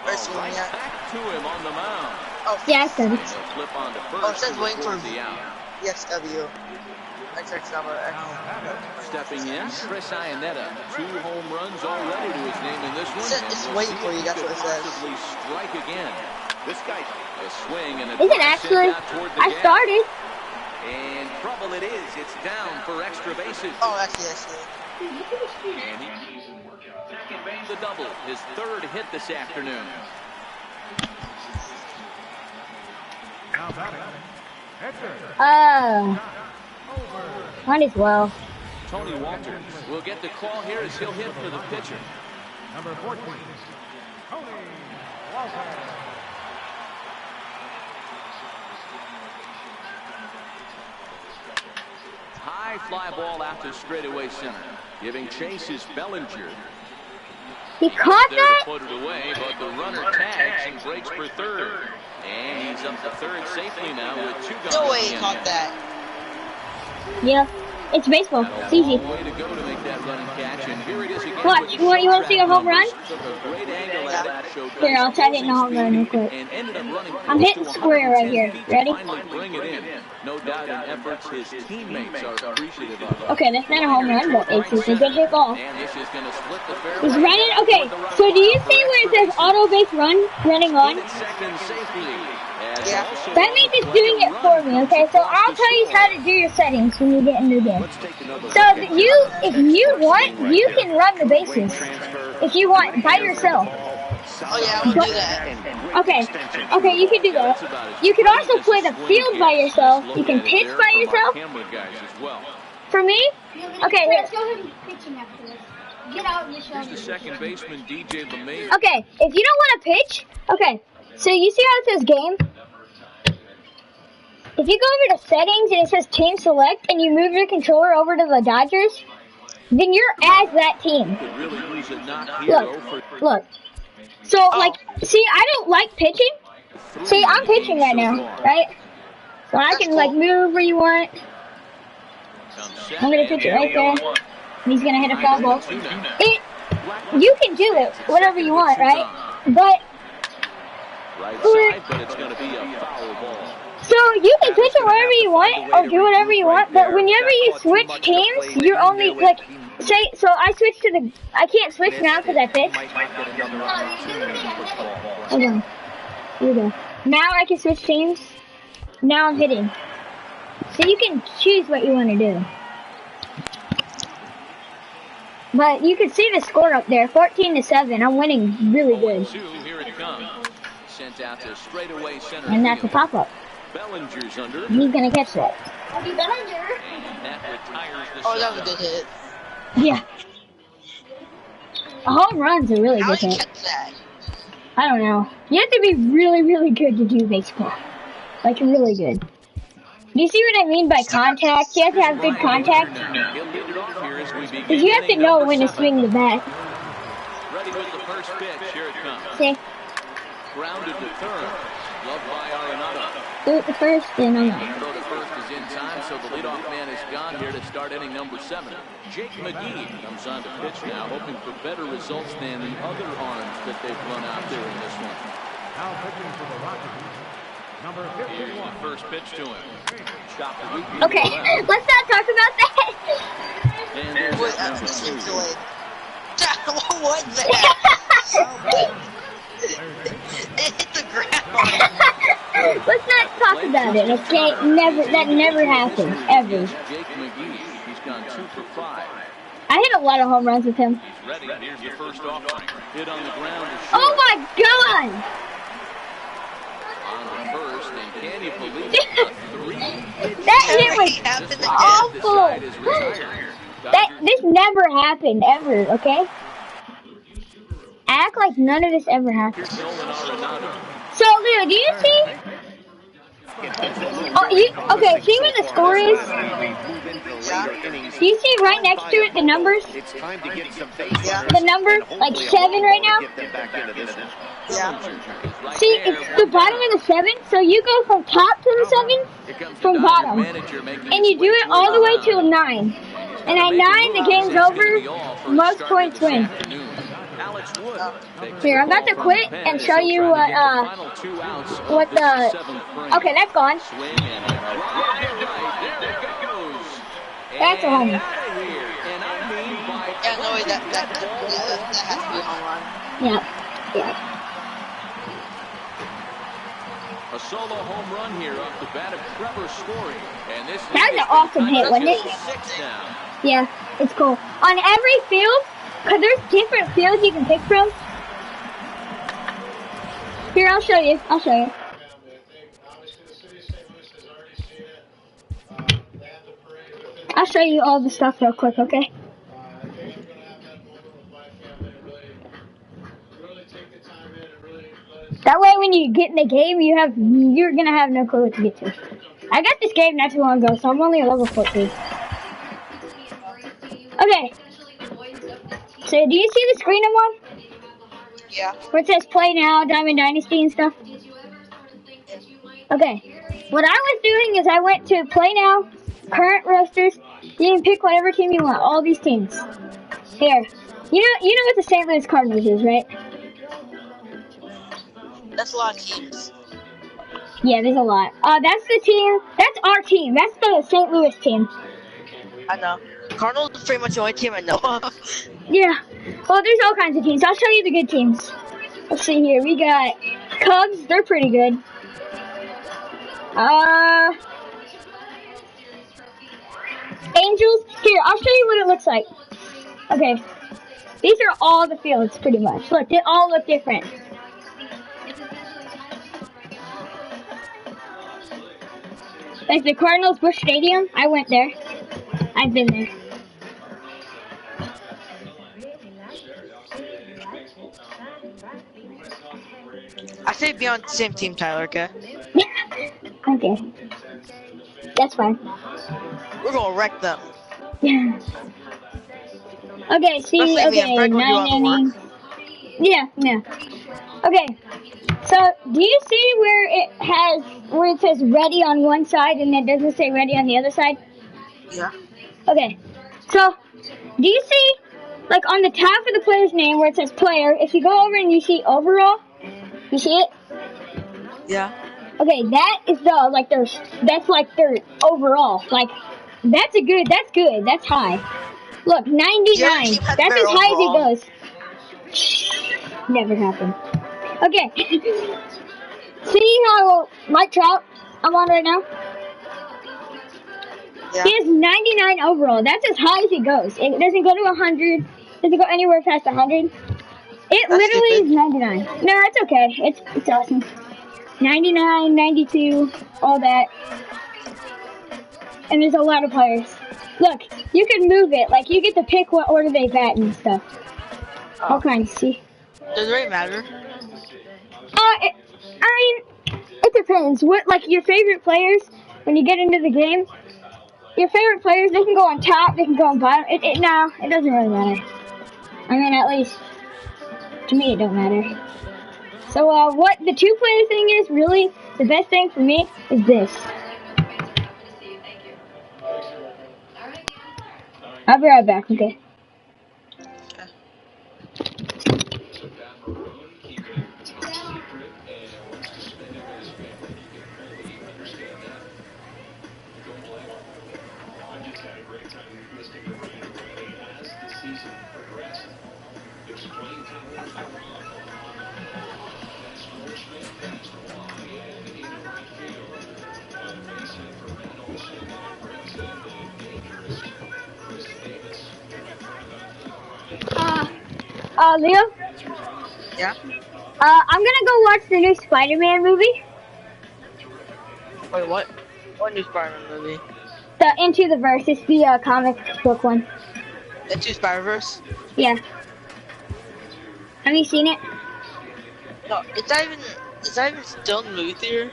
Where's he at? Back to him on the mound. Oh, yeah, I said it. Flip on to first. Oh, it says waiting for the out. Yes, W. XX number X. Stepping in, Chris Iannetta. 2 home runs already to his name in this one. It's waiting for you, that's what it says. Possibly strike again. This guy, a swing and a Is it actually? I started. And trouble it is. It's down for extra bases. Oh, yes. And the double, his 3rd hit this afternoon. Might as well. Tony Walters will get the call here as he'll hit for the pitcher. Number 14, Tony Walters. High fly ball out to straightaway center. Giving chase is Bellinger. He caught There that? to put it away, but the runner tags and breaks for 3rd. And he's up to 3rd safely now with 2 guys. No way he caught that. Yeah. It's baseball. It's easy. Way to go to make that running catch, and here it is again. Watch. You want to see a home run? Here, I'll try hitting a home run real quick. I'm hitting square right here. Ready? Bring it in. No doubt in efforts his teammates are appreciative of. Okay, that's not a home run, but it's a good hit ball. And this is going to split the fairway. He's running. Okay, so do you see where it says auto base running on? Second safely. Yeah. That means it's doing it for me, okay? So I'll tell you how to do your settings when you get into the game. So if you want, you can run the bases. If you want, by yourself. Oh yeah, I will do that. Okay, you can do that. You can also play the field by yourself. You can pitch by yourself. For me? Okay, here. Show him pitching after this. Get out and show Here's the second baseman, DJ LeMay. Okay, if you don't want to pitch, okay, so you see how it says game? If you go over to settings and it says team select and you move your controller over to the Dodgers, then you're as that team. Look. So, like, see, I don't like pitching. See, I'm pitching right now, right? So I can, like, move where you want. I'm going to pitch it right there. And he's going to hit a foul ball. You can do it, whatever you want, right? But it's going to be a foul ball. So you can pitch it wherever you want or do whatever you want, but whenever you switch teams, you're only like, say, so I switch to the, I can't switch now because I pitched. Hold on. Here we go. Now I can switch teams. Now I'm hitting. So you can choose what you want to do. But you can see the score up there, 14-7. I'm winning really good. Here it comes. Sent out to straightaway center. And that's a pop-up. Bellinger's under. He's going to catch that. Bellinger. Oh, that was a good hit. Yeah. A home run's a really How good did you hit. catch that? I don't know. You have to be really, really good to do baseball. Like, really good. Do you see what I mean by contact? You have to have good contact. Because you have to know when to swing the bat. Ready with the first pitch. Here it comes. See? Grounded to third. Loved by Arenado. Do it the first, and I'm out. Throw to first is in time, so the leadoff man is gone here to start inning number 7. Jake McGee comes on to pitch now, hoping for better results than the other arms that they've run out there in this one. Now pitching for the Rockies, number 51. Here's the first pitch to him. Chop the weak Okay, let's not talk about that. And there's Wait, that number 2. What was that? It hit the ground. Let's not talk about it, okay? That never happened, ever. Jake McGee, he's gone 2 for 5. I hit a lot of home runs with him. He's ready. Here's the first offering. Hit on the ground. Oh my god! On the first, and can you believe it? That hit was awful. This never happened, ever, okay? Act like none of this ever happened. So, Leo, do you see? Oh, okay, see what the score is? Do you see right next to it the numbers? The number, like 7 right now? Yeah. See, it's the bottom of the 7, so you go from top to the 7, from bottom. And you do it all the way to a 9. And at 9, the game's over. Most points win. Here, I'm about to quit and show you what the. Okay, that's gone. That's a home. Yeah, no way, that has to be a home run. Yeah. A solo home run here off the bat of Trevor Story. And this that was an awesome hit, wasn't it? Yeah, it's cool. On every field, because there's different fields you can pick from. Here, I'll show you. I'll show you all the stuff real quick, okay? That way when you get in the game, you're gonna have no clue what to get to. I got this game not too long ago, so I'm only a level 14. Okay. So do you see the screen I'm on? Yeah. Where it says play now, Diamond Dynasty and stuff? Okay. What I was doing is I went to play now, current rosters. You can pick whatever team you want, all these teams. Here. You know what the St. Louis Cardinals is, right? That's a lot of teams. Yeah, there's a lot. That's the team. That's our team. That's the St. Louis team. I know. Cardinals is pretty much the only team I know of. Yeah. Well, there's all kinds of teams. I'll show you the good teams. Let's see here. We got Cubs. They're pretty good. Angels. Here, I'll show you what it looks like. Okay. These are all the fields, pretty much. Look, they all look different. Like the Cardinals Busch Stadium, I went there. I've been there. I say be on the same team, Tyler, okay? Okay. That's fine. We're gonna wreck them. Okay, see, okay, 9 innings. Yeah. Okay. So, do you see where it says ready on one side and it doesn't say ready on the other side? Yeah. Okay. So, do you see, like on the top of the player's name where it says player, if you go over and you see overall, you see it? Yeah. Okay, that is that's like their overall. Like, that's good, that's high. Look, 99, that's as high as it goes. Never happened. Okay. See how Mike Trout I'm on right now? Yeah. He has 99 overall. That's as high as it goes. It doesn't go to 100. Doesn't go anywhere past 100. It literally is 99. No, it's okay. It's awesome. 99, 92, all that. And there's a lot of players. Look, you can move it. Like, you get to pick what order they bat and stuff. All kinds, see? Does it really matter? It depends. What, like, your favorite players, when you get into the game, your favorite players, they can go on top, they can go on bottom. No, it doesn't really matter. I mean, at least, to me, it don't matter. So, what the two-player thing is, really, the best thing for me is this. I'll be right back, okay? Leo? Yeah? I'm gonna go watch the new Spider-Man movie. Wait, what? What new Spider-Man movie? The Into the Verse. It's the comic book one. Into Spider-Verse? Yeah. Have you seen it? No, it's not even still in the movie theater?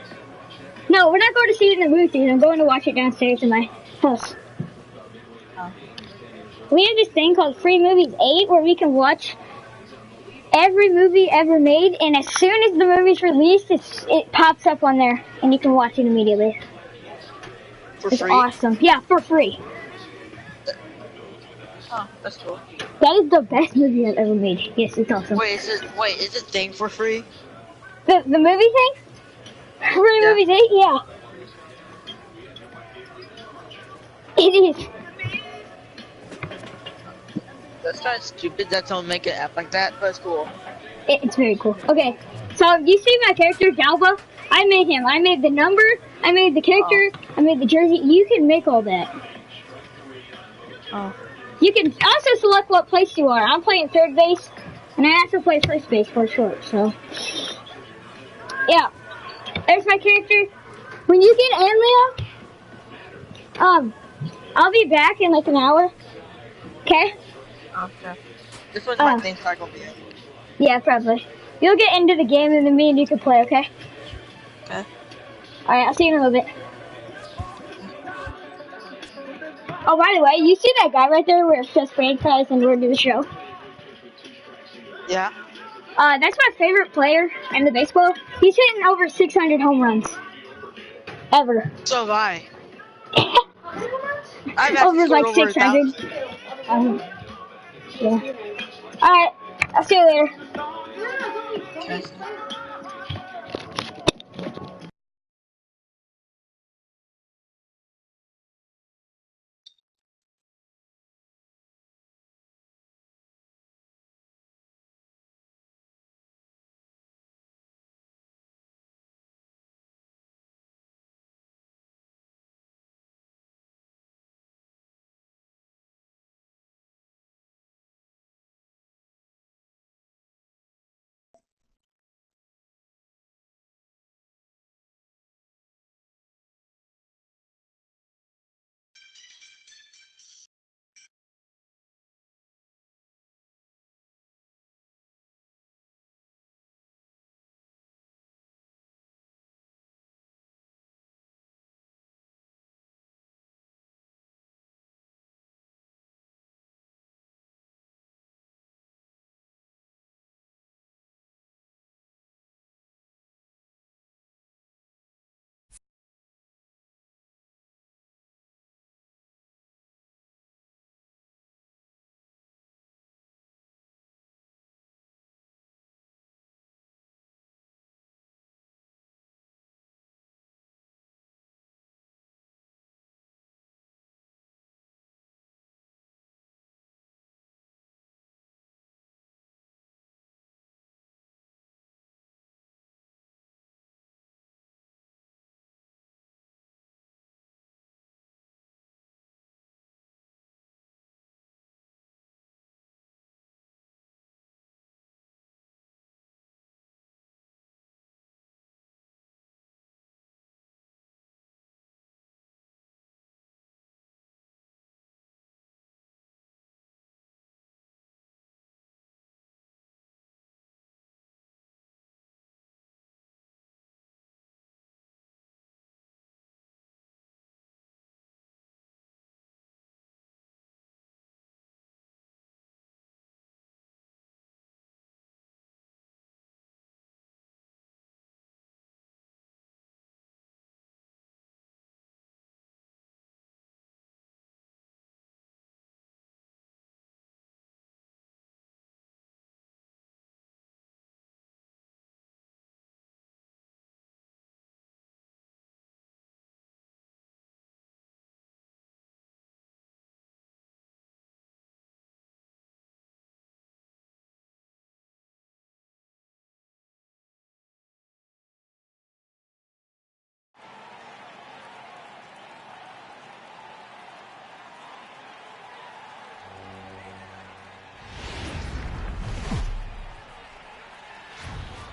No, we're not going to see it in the movie theater. I'm going to watch it downstairs in my house. Oh. We have this thing called Free Movies 8 where we can watch every movie ever made, and as soon as the movie's released, it pops up on there, and you can watch it immediately. For it's free? Awesome. Yeah, for free. Oh, that's cool. That is the best movie I've ever made. Yes, it's awesome. Wait, is it thing for free? The movie thing? Free Yeah. movies 8? Yeah. It is. That's kind of stupid that someone make an app like that, but it's cool. It's very cool. Okay, so you see my character, Galba? I made him. I made the number. I made the character. I made the jersey. You can make all that. Oh. You can also select what place you are. I'm playing third base, and I also play first base for short, so. Yeah. There's my character. When you get Anlia, I'll be back in like an hour. Okay? Okay. This was my theme cycle video. Yeah, probably. You'll get into the game and then me and you can play, okay? Okay. Alright, I'll see you in a little bit. Oh, by the way, you see that guy right there where it says franchise and we're doing the show? Yeah. That's my favorite player in the baseball. He's hitting over 600 home runs. Ever. So have I. I've Over actually like scored over 600. 1,000. Yeah. Alright, I'll see you later. Okay.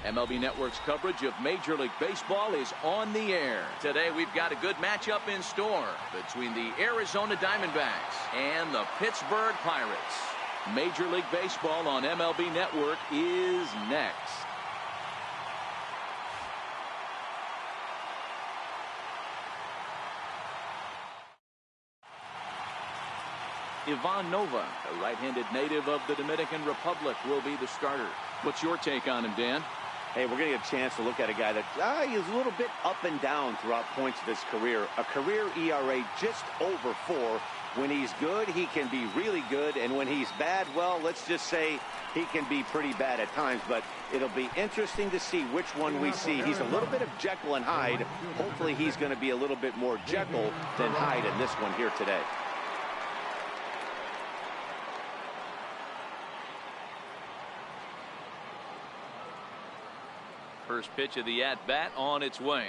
MLB Network's coverage of Major League Baseball is on the air. Today we've got a good matchup in store between the Arizona Diamondbacks and the Pittsburgh Pirates. Major League Baseball on MLB Network is next. Ivan Nova, a right-handed native of the Dominican Republic, will be the starter. What's your take on him, Dan? Hey, we're going to get a chance to look at a guy that is a little bit up and down throughout points of his career. A career ERA just over 4 When he's good, he can be really good. And when he's bad, well, let's just say he can be pretty bad at times. But it'll be interesting to see which one we see. He's a little bit of Jekyll and Hyde. Hopefully he's going to be a little bit more Jekyll than Hyde in this one here today. First pitch of the at-bat on its way.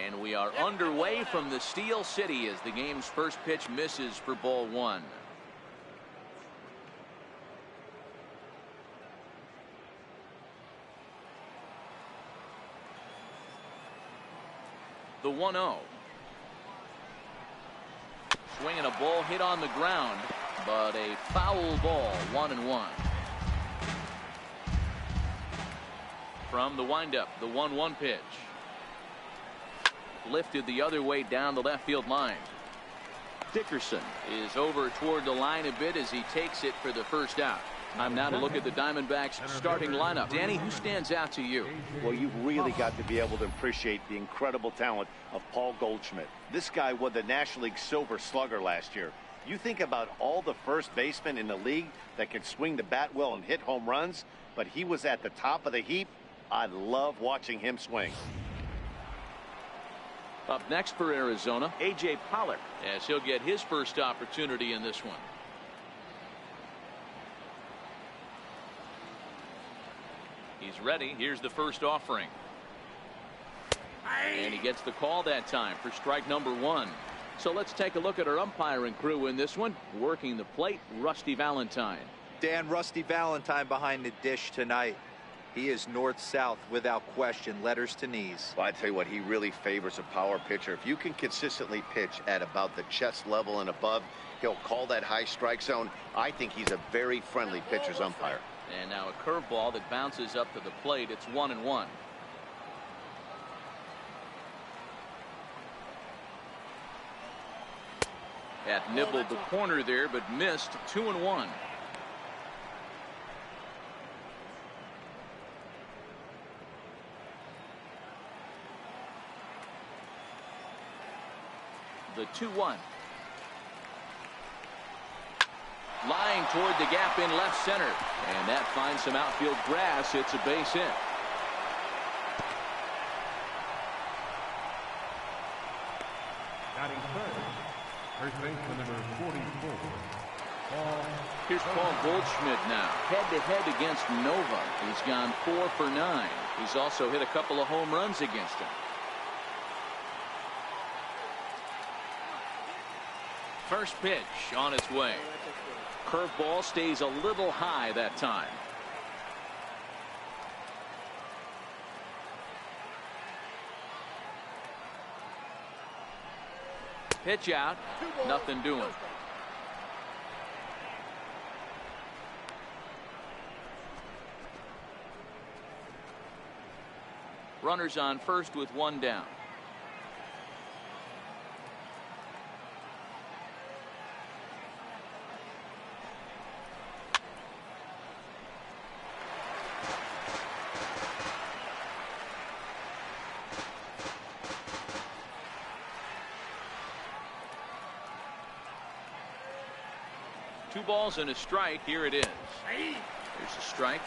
And we are underway from the Steel City as the game's first pitch misses for ball one. The 1-0. Swinging a ball hit on the ground, but a foul ball, 1-1. From the windup, the 1-1 pitch. Lifted the other way down the left field line. Dickerson is over toward the line a bit as he takes it for the first out. Time now to look at the Diamondbacks starting lineup. Danny, who stands out to you? Well, you've really got to be able to appreciate the incredible talent of Paul Goldschmidt. This guy won the National League Silver Slugger last year. You think about all the first basemen in the league that can swing the bat well and hit home runs, but he was at the top of the heap. I love watching him swing. Up next for Arizona, A.J. Pollock, as he'll get his first opportunity in this one. He's ready. Here's the first offering. And he gets the call that time for strike number one. So let's take a look at our umpiring crew in this one. Working the plate, Rusty Valentine. Dan, Rusty Valentine behind the dish tonight. He is north-south without question, letters to knees. Well, I tell you what, he really favors a power pitcher. If you can consistently pitch at about the chest level and above, he'll call that high strike zone. I think he's a very friendly pitcher's umpire. And now a curveball that bounces up to the plate. It's 1-1. That nibbled the corner there, but missed. 2-1. The 2-1. Lying toward the gap in left center. And that finds some outfield grass. It's a base hit. Batting third, first baseman number 44. Here's Paul Goldschmidt now, head-to-head against Nova. He's gone 4 for 9. He's also hit a couple of home runs against him. First pitch on its way. Curveball stays a little high that time. Pitch out. Nothing doing. Runners on first with one down. Two balls and a strike. Here it is. There's a strike.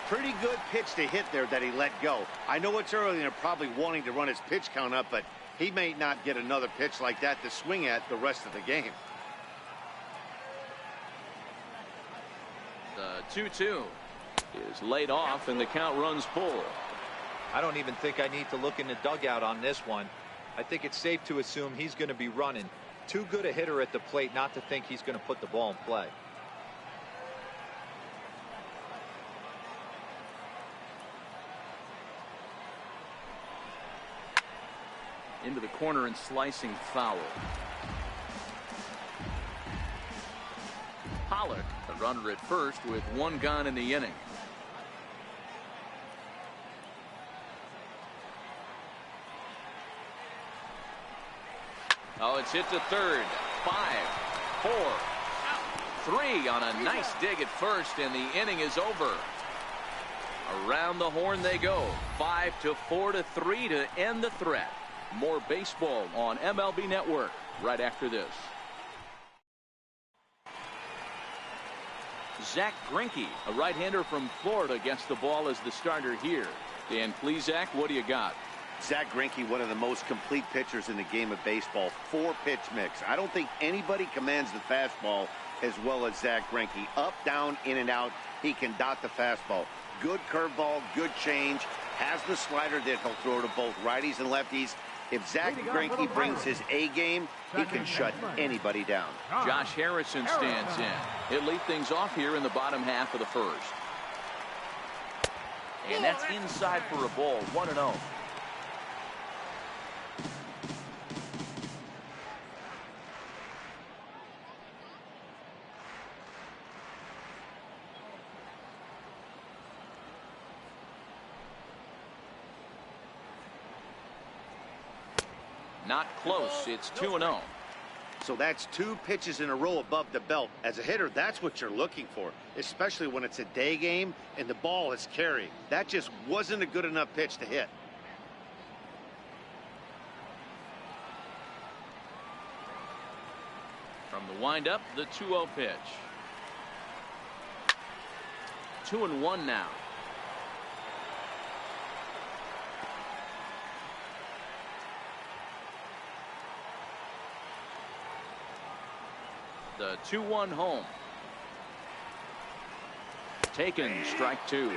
Pretty good pitch to hit there that he let go. I know it's early and they're probably wanting to run his pitch count up, but he may not get another pitch like that to swing at the rest of the game. The 2-2 is laid off and the count runs full. I don't even think I need to look in the dugout on this one. I think it's safe to assume he's going to be running. Too good a hitter at the plate not to think he's going to put the ball in play. Into the corner and slicing foul. Pollock, a runner at first with one gone in the inning. Oh, it's hit to third. 5, 4, 3 on a nice dig at first, and the inning is over. Around the horn they go. 5-4-3 to end the threat. More baseball on MLB Network right after this. Zach Greinke, a right-hander from Florida, gets the ball as the starter here. Dan Plesac, what do you got? Zach Greinke, one of the most complete pitchers in the game of baseball. 4-pitch mix. I don't think anybody commands the fastball as well as Zach Greinke. Up, down, in and out. He can dot the fastball. Good curveball, good change. Has the slider that he'll throw to both righties and lefties. If Zach Greinke brings his A game, he can shut anybody down. Josh Harrison stands in. He'll lead things off here in the bottom half of the first. And that's inside for a ball, 1-0. Not close. It's 2-0. So that's 2 pitches in a row above the belt. As a hitter, that's what you're looking for, especially when it's a day game and the ball is carrying. That just wasn't a good enough pitch to hit. From the windup, the 2-0 pitch. 2-1 now. The 2-1 home. Taken, strike 2.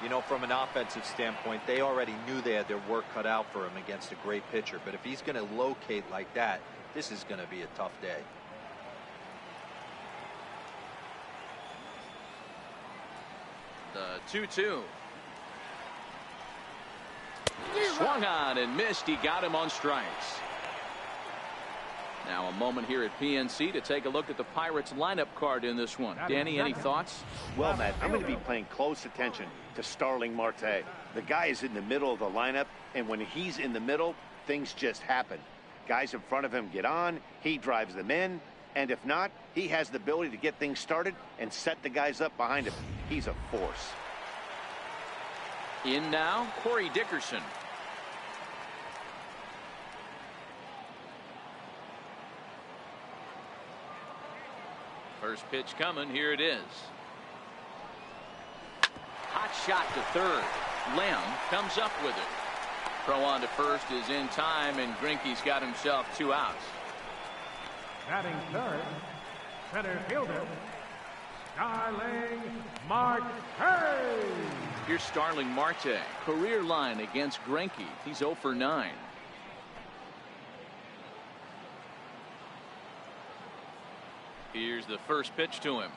You know, from an offensive standpoint, they already knew they had their work cut out for him against a great pitcher. But if he's going to locate like that, this is going to be a tough day. The 2-2. Swung on and missed. He got him on strikes. Now a moment here at PNC to take a look at the Pirates lineup card in this one. Danny, any thoughts? Well, Matt, I'm going to be paying close attention to Starling Marte. The guy is in the middle of the lineup, and when he's in the middle, things just happen. Guys in front of him get on, he drives them in, and if not, he has the ability to get things started and set the guys up behind him. He's a force. In now, Corey Dickerson. First pitch coming. Here it is. Hot shot to third. Lamb comes up with it. Throw on to first is in time, and Greinke's got himself 2 outs. Batting third, center fielder, Starling Marte. Here's Starling Marte. Career line against Greinke. He's 0 for 9. Here's the first pitch to him.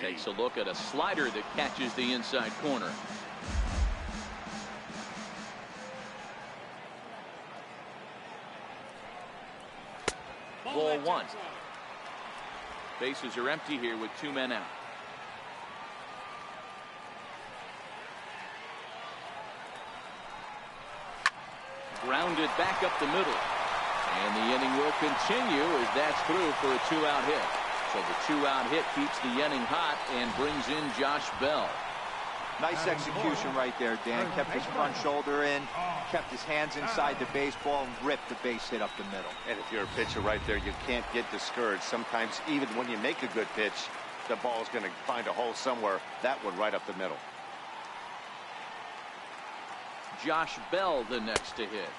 Takes a look at a slider that catches the inside corner. Ball 1. Bases are empty here with 2 men out. Grounded back up the middle. And the inning will continue as that's through for a 2-out hit. So the 2-out hit keeps the inning hot and brings in Josh Bell. Nice execution right there, Dan. Kept his front shoulder in, kept his hands inside the baseball, and ripped the base hit up the middle. And if you're a pitcher right there, you can't get discouraged. Sometimes even when you make a good pitch, the ball's going to find a hole somewhere. That one right up the middle. Josh Bell the next to hit,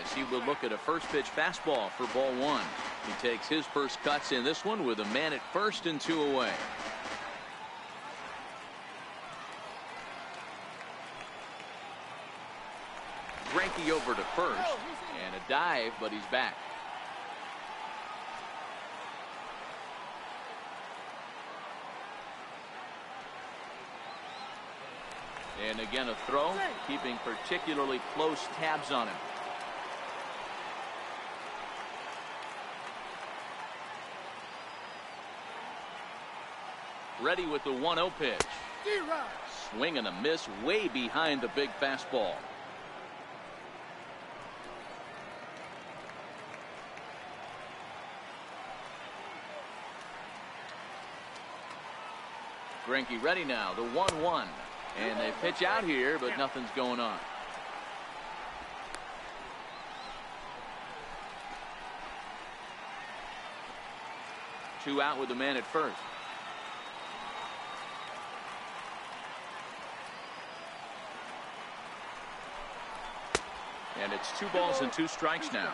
as he will look at a first pitch fastball for ball 1. He takes his first cuts in this one with a man at first and 2 away. Greinke over to first, and a dive, but he's back. And again a throw, keeping particularly close tabs on him. Ready with the 1-0 pitch. Swing and a miss way behind the big fastball. Greinke ready now, the 1-1. And they pitch out here, but nothing's going on. Two out with the man at first. And it's 2 balls and 2 strikes now.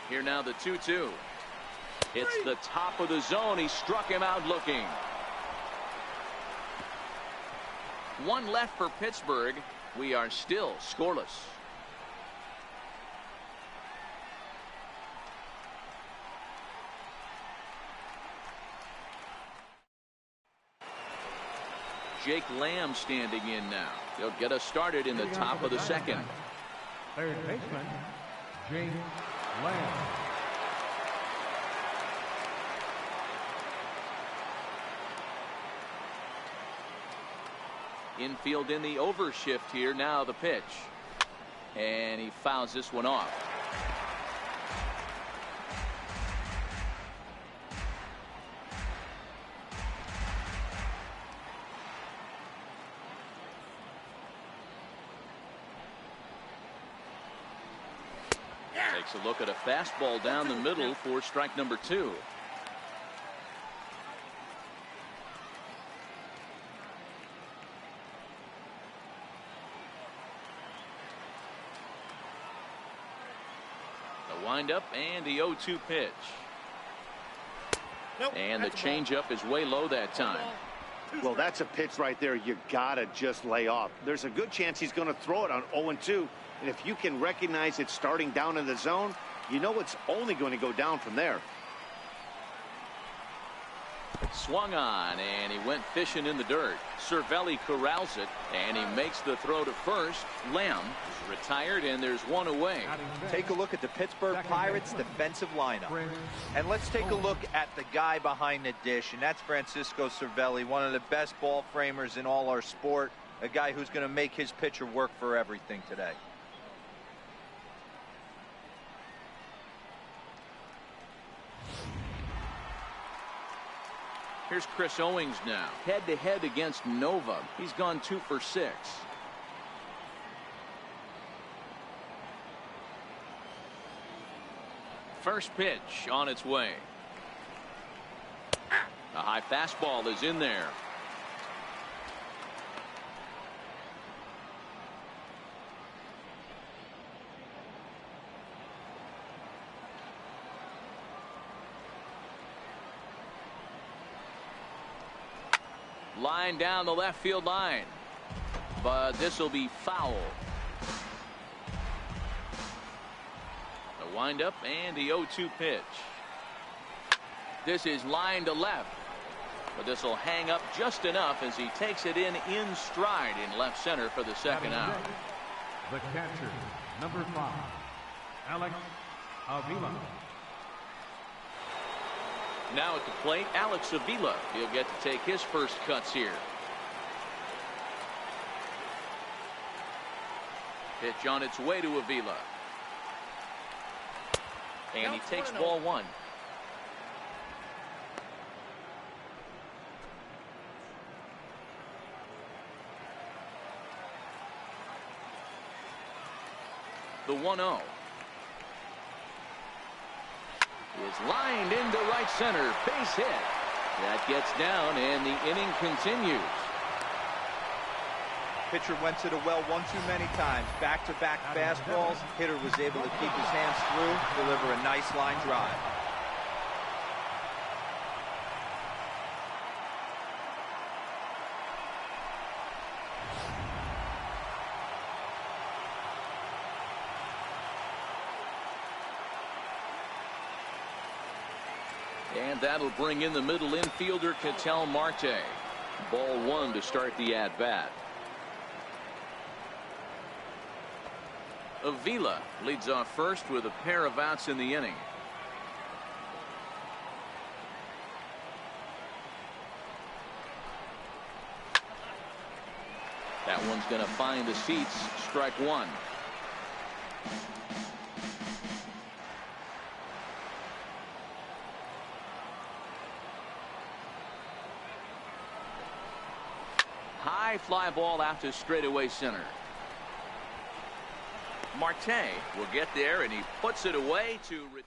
Here now the 2-2. It's the top of the zone. He struck him out looking. 1 left for Pittsburgh. We are still scoreless. Jake Lamb standing in now. He'll get us started in the top of the second. Third baseman, Jake Lamb. Infield in the overshift here. Now the pitch. And he fouls this one off. Takes a look at a fastball down the middle for strike number 2. The windup and the 0-2 pitch. And the changeup is way low that time. Well, that's a pitch right there you gotta just lay off. There's a good chance he's going to throw it on 0-2. And if you can recognize it starting down in the zone, you know it's only going to go down from there. Swung on, and he went fishing in the dirt. Cervelli corrals it, and he makes the throw to first. Lamb is retired, and there's 1 away. Take a look at the Pittsburgh Pirates defensive lineup. And let's take a look at the guy behind the dish, and that's Francisco Cervelli, one of the best ball framers in all our sport, a guy who's going to make his pitcher work for everything today. Here's Chris Owings now, head-to-head against Nova. He's gone 2 for 6. First pitch on its way. A high fastball is in there. Line down the left field line, but this will be foul. The windup and the 0-2 pitch. This is line to left, but this will hang up just enough as he takes it in stride in left center for the second out. The catcher, number 5, Alex Avila. Now at the plate, Alex Avila. He'll get to take his first cuts here. Pitch on its way to Avila. And he takes ball 1. The 1-0. Is lined into right center. Base hit. That gets down, and the inning continues. Pitcher went to the well one too many times. Back-to-back fastballs. Hitter was able to keep his hands through, deliver a nice line drive. And that'll bring in the middle infielder, Ketel Marte. Ball 1 to start the at-bat. Avila leads off first with a pair of outs in the inning. That one's going to find the seats. Strike 1. High fly ball out to straightaway center. Marte will get there, and he puts it away to retire.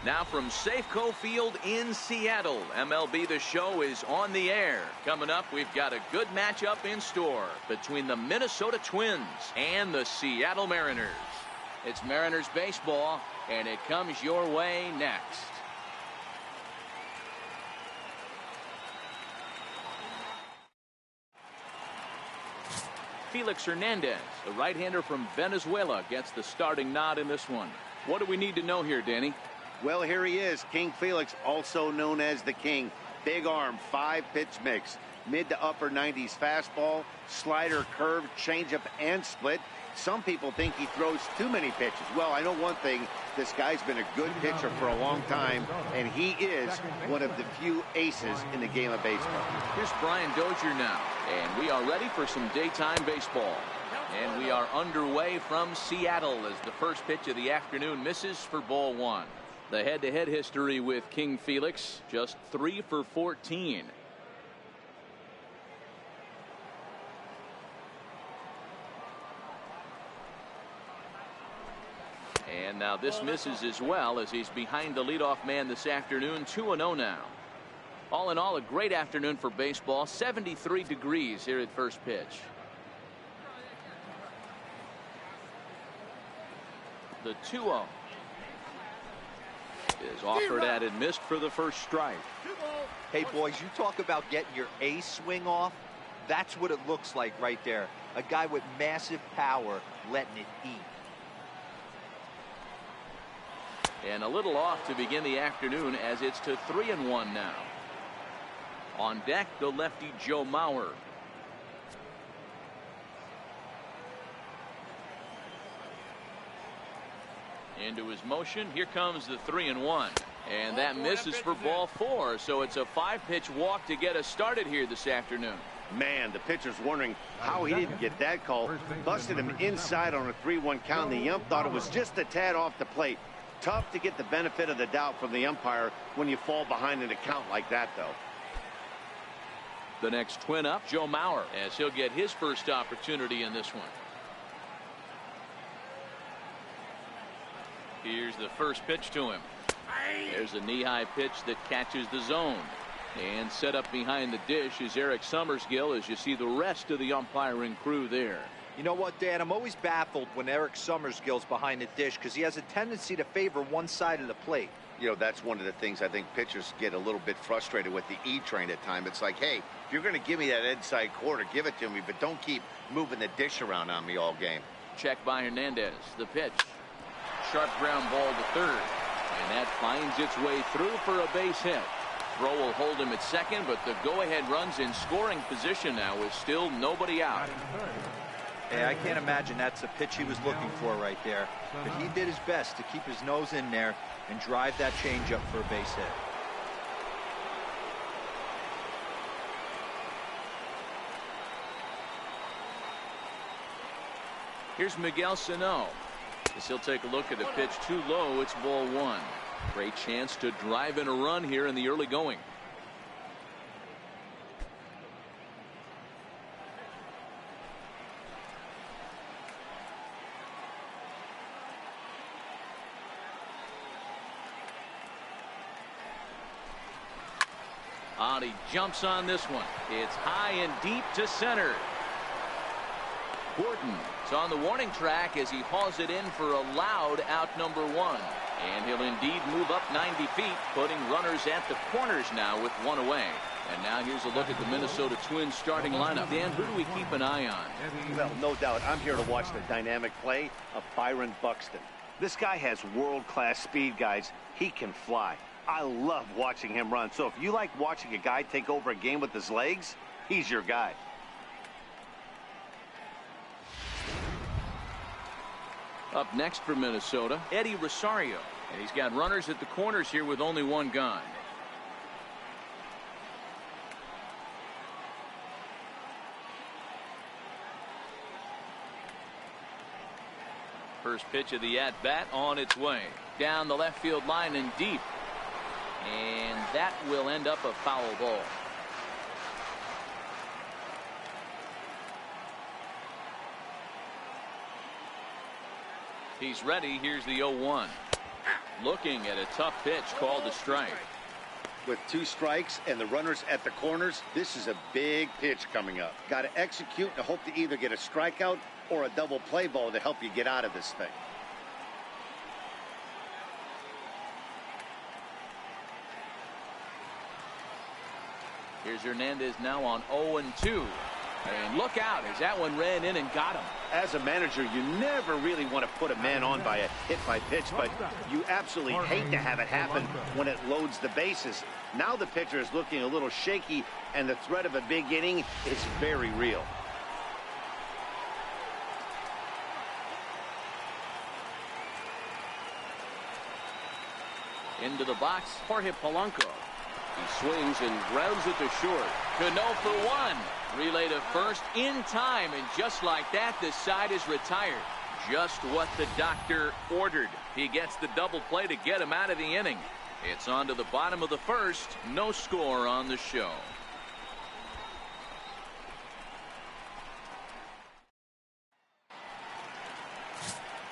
Now from Safeco Field in Seattle, MLB The Show is on the air. Coming up, we've got a good matchup in store between the Minnesota Twins and the Seattle Mariners. It's Mariners baseball, and it comes your way next. Felix Hernandez, the right-hander from Venezuela, gets the starting nod in this one. What do we need to know here, Danny? Well, here he is, King Felix, also known as the King. Big arm, 5-pitch mix, mid to upper 90s fastball, slider, curve, changeup, and split. Some people think he throws too many pitches. Well, I know one thing. This guy's been a good pitcher for a long time, and he is one of the few aces in the game of baseball. Here's Brian Dozier now, and we are ready for some daytime baseball. And we are underway from Seattle as the first pitch of the afternoon misses for ball one. The head-to-head history with King Felix, just 3 for 14. And now this misses as well as he's behind the leadoff man this afternoon, 2-0 now. All in all, a great afternoon for baseball, 73 degrees here at first pitch. The 2-0. Is offered at and missed for the first strike. Hey, boys, you talk about getting your A swing off. That's what it looks like right there. A guy with massive power letting it eat. And a little off to begin the afternoon as it's to 3-1 now. On deck, the lefty Joe Mauer. Into his motion. Here comes the 3-1. And that misses for ball 4. So it's a 5-pitch walk to get us started here this afternoon. Man, the pitcher's wondering how he didn't get that call. Busted him inside on a 3-1 count. The ump thought it was just a tad off the plate. Tough to get the benefit of the doubt from the umpire when you fall behind in a count like that, though. The next twin up, Joe Mauer, as he'll get his first opportunity in this one. Here's the first pitch to him. There's a knee-high pitch that catches the zone. And set up behind the dish is Eric Summersgill as you see the rest of the umpiring crew there. You know what, Dan? I'm always baffled when Eric Summersgill's behind the dish because he has a tendency to favor one side of the plate. You know, that's one of the things I think pitchers get a little bit frustrated with the E train at times. It's like, hey, if you're going to give me that inside quarter, give it to me, but don't keep moving the dish around on me all game. Check by Hernandez. The pitch. Sharp ground ball to third. And that finds its way through for a base hit. Throw will hold him at second, but the go-ahead run's in scoring position now with still nobody out. Hey, I can't imagine that's a pitch he was looking for right there. But he did his best to keep his nose in there and drive that changeup for a base hit. Here's Miguel Sano. As he'll take a look at the pitch too low, it's ball one. Great chance to drive in a run here in the early going. He jumps on this one. It's high and deep to center. Gordon is on the warning track as he hauls it in for a loud out number one. And he'll indeed move up 90 feet, putting runners at the corners now with one away. And now here's a look at the Minnesota Twins starting lineup. Dan, who do we keep an eye on? Well, no doubt, I'm here to watch the dynamic play of Byron Buxton. This guy has world-class speed, guys. He can fly. I love watching him run. So if you like watching a guy take over a game with his legs, he's your guy. Up next for Minnesota, Eddie Rosario. And he's got runners at the corners here with only one gone. First pitch of the at-bat on its way. Down the left field line and deep. And that will end up a foul ball. He's ready. Here's the 0-1. Looking at a tough pitch called a strike. With two strikes and the runners at the corners, this is a big pitch coming up. Got to execute and hope to either get a strikeout or a double play ball to help you get out of this thing. Here's Hernandez now on 0-2. And look out as that one ran in and got him. As a manager, you never really want to put a man on by a hit by pitch, but you absolutely hate to have it happen when it loads the bases. Now the pitcher is looking a little shaky, and the threat of a big inning is very real. Into the box, Jorge Polanco. He swings and grounds it to short. Cano for one. Relay to first in time, and just like that, the side is retired. Just what the doctor ordered. He gets the double play to get him out of the inning. It's on to the bottom of the first. No score on the show.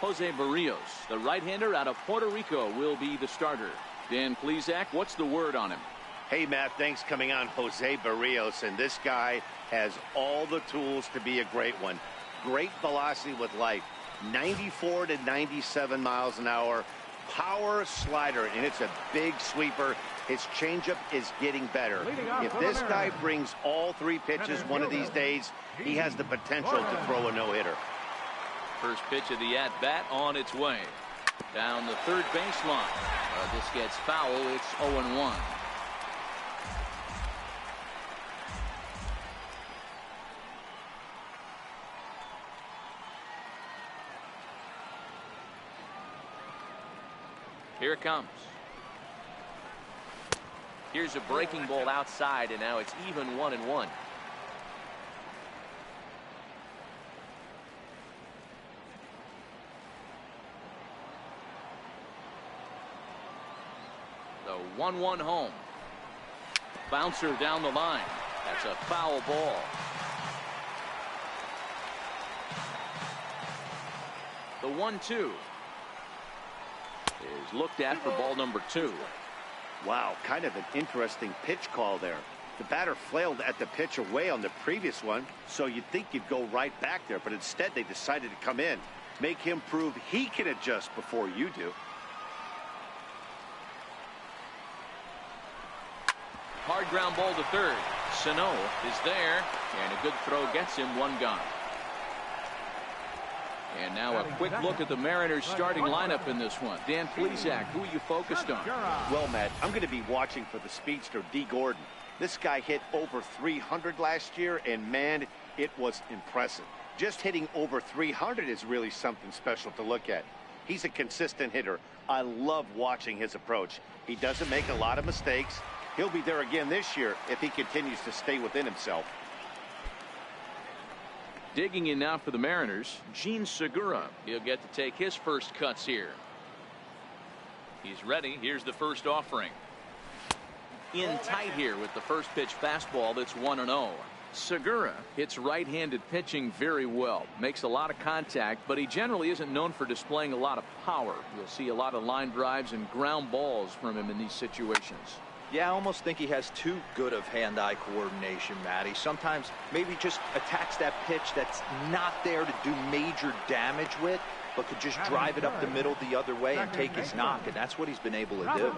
Jose Barrios, the right-hander out of Puerto Rico, will be the starter. Dan Plesac, what's the word on him? Hey, Matt, thanks coming on. Jose Barrios, and this guy has all the tools to be a great one. Great velocity with life. 94 to 97 miles an hour. Power slider, and it's a big sweeper. His changeup is getting better. If this guy brings all three pitches one of these days, he has the potential to throw a no-hitter. First pitch of the at-bat on its way. Down the third baseline. This gets foul. It's 0-1. Here it comes. Here's a breaking ball outside, and now it's even 1-1. The 1-1 home. Bouncer down the line. That's a foul ball. The 1-2 is looked at for ball number 2. Wow, kind of an interesting pitch call there. The batter flailed at the pitch away on the previous one, so you'd think you'd go right back there, but instead they decided to come in. Make him prove he can adjust before you do. ground ball to third. Sano is there, and a good throw gets him one gone. And now a quick look at the Mariners starting lineup in this one. Dan Plesac, who are you focused on? Well, Matt, I'm going to be watching for the speedster, D. Gordon. This guy hit over 300 last year, and man, it was impressive. Just hitting over 300 is really something special to look at. He's a consistent hitter. I love watching his approach. He doesn't make a lot of mistakes. He'll be there again this year if he continues to stay within himself. Digging in now for the Mariners, Gene Segura. He'll get to take his first cuts here. He's ready. Here's the first offering. In tight here with the first pitch fastball that's 1-0. Segura hits right-handed pitching very well. Makes a lot of contact, but he generally isn't known for displaying a lot of power. You'll see a lot of line drives and ground balls from him in these situations. Yeah, I almost think he has too good of hand-eye coordination, Matty. Sometimes maybe just attacks that pitch that's not there to do major damage with, but could just drive it up the middle the other way and take his knock, and that's what he's been able to do.